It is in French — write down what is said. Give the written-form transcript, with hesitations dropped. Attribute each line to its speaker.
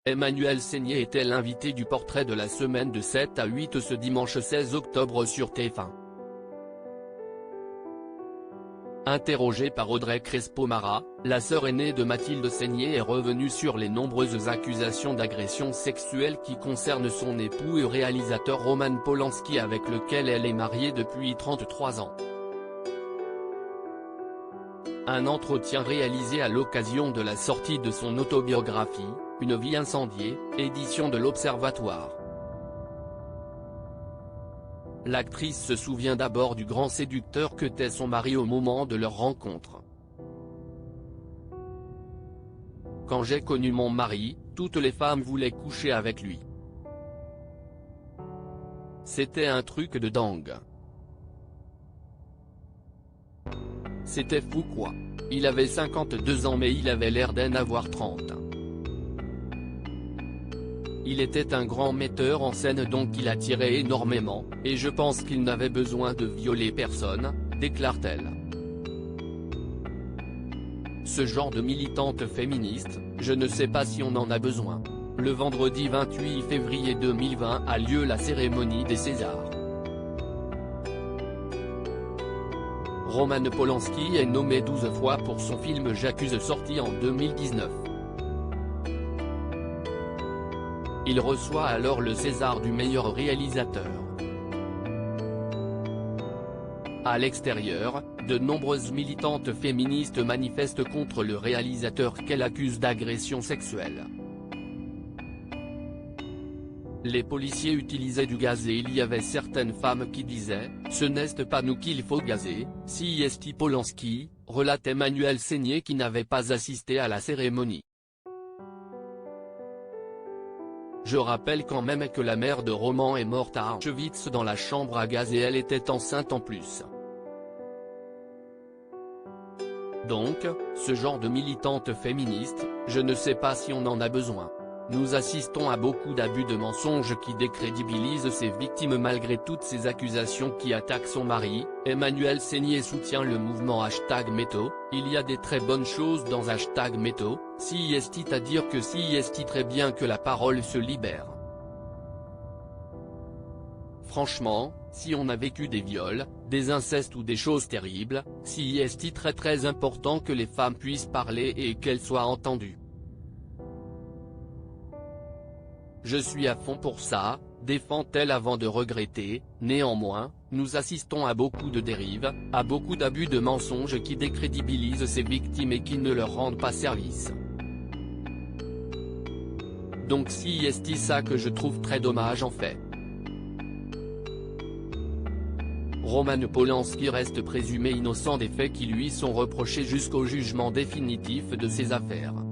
Speaker 1: Emmanuelle Seigner était l'invitée du portrait de la semaine de 7 à 8 ce dimanche 16 octobre sur TF1. Interrogée par Audrey Crespo-Mara, la sœur aînée de Mathilde Seigner est revenue sur les nombreuses accusations d'agression sexuelle qui concernent son époux et réalisateur Roman Polanski avec lequel elle est mariée depuis 33 ans. Un entretien réalisé à l'occasion de la sortie de son autobiographie, Une vie incendiée, édition de l'Observatoire. L'actrice se souvient d'abord du grand séducteur qu'était son mari au moment de leur rencontre. Quand j'ai connu mon mari, toutes les femmes voulaient coucher avec lui. C'était un truc de dingue. C'était fou quoi. Il avait 52 ans mais il avait l'air d'en avoir 30. Il était un grand metteur en scène donc il attirait énormément, et je pense qu'il n'avait besoin de violer personne, déclare-t-elle. Ce genre de militante féministe, je ne sais pas si on en a besoin. Le vendredi 28 février 2020 a lieu la cérémonie des Césars. Roman Polanski est nommé 12 fois pour son film J'accuse sorti en 2019. Il reçoit alors le César du meilleur réalisateur. À l'extérieur, de nombreuses militantes féministes manifestent contre le réalisateur qu'elles accusent d'agression sexuelle. Les policiers utilisaient du gaz et il y avait certaines femmes qui disaient « Ce n'est pas nous qu'il faut gazer, si est Polanski », relate Emmanuelle Seigner qui n'avait pas assisté à la cérémonie. Je rappelle quand même que la mère de Roman est morte à Auschwitz dans la chambre à gaz et elle était enceinte en plus. Donc, ce genre de militante féministe, je ne sais pas si on en a besoin. Nous assistons à beaucoup d'abus de mensonges qui décrédibilisent ces victimes malgré toutes ces accusations qui attaquent son mari. Emmanuelle Seigner soutient le mouvement #Méto, il y a des très bonnes choses dans #Méto, si est à dire que si est très bien que la parole se libère. Franchement, si on a vécu des viols, des incestes ou des choses terribles, si est très important que les femmes puissent parler et qu'elles soient entendues. Je suis à fond pour ça, défend-elle avant de regretter. Néanmoins, nous assistons à beaucoup de dérives, à beaucoup d'abus de mensonges qui décrédibilisent ces victimes et qui ne leur rendent pas service. Donc si est ça que je trouve très dommage en fait. Roman Polanski reste présumé innocent des faits qui lui sont reprochés jusqu'au jugement définitif de ses affaires.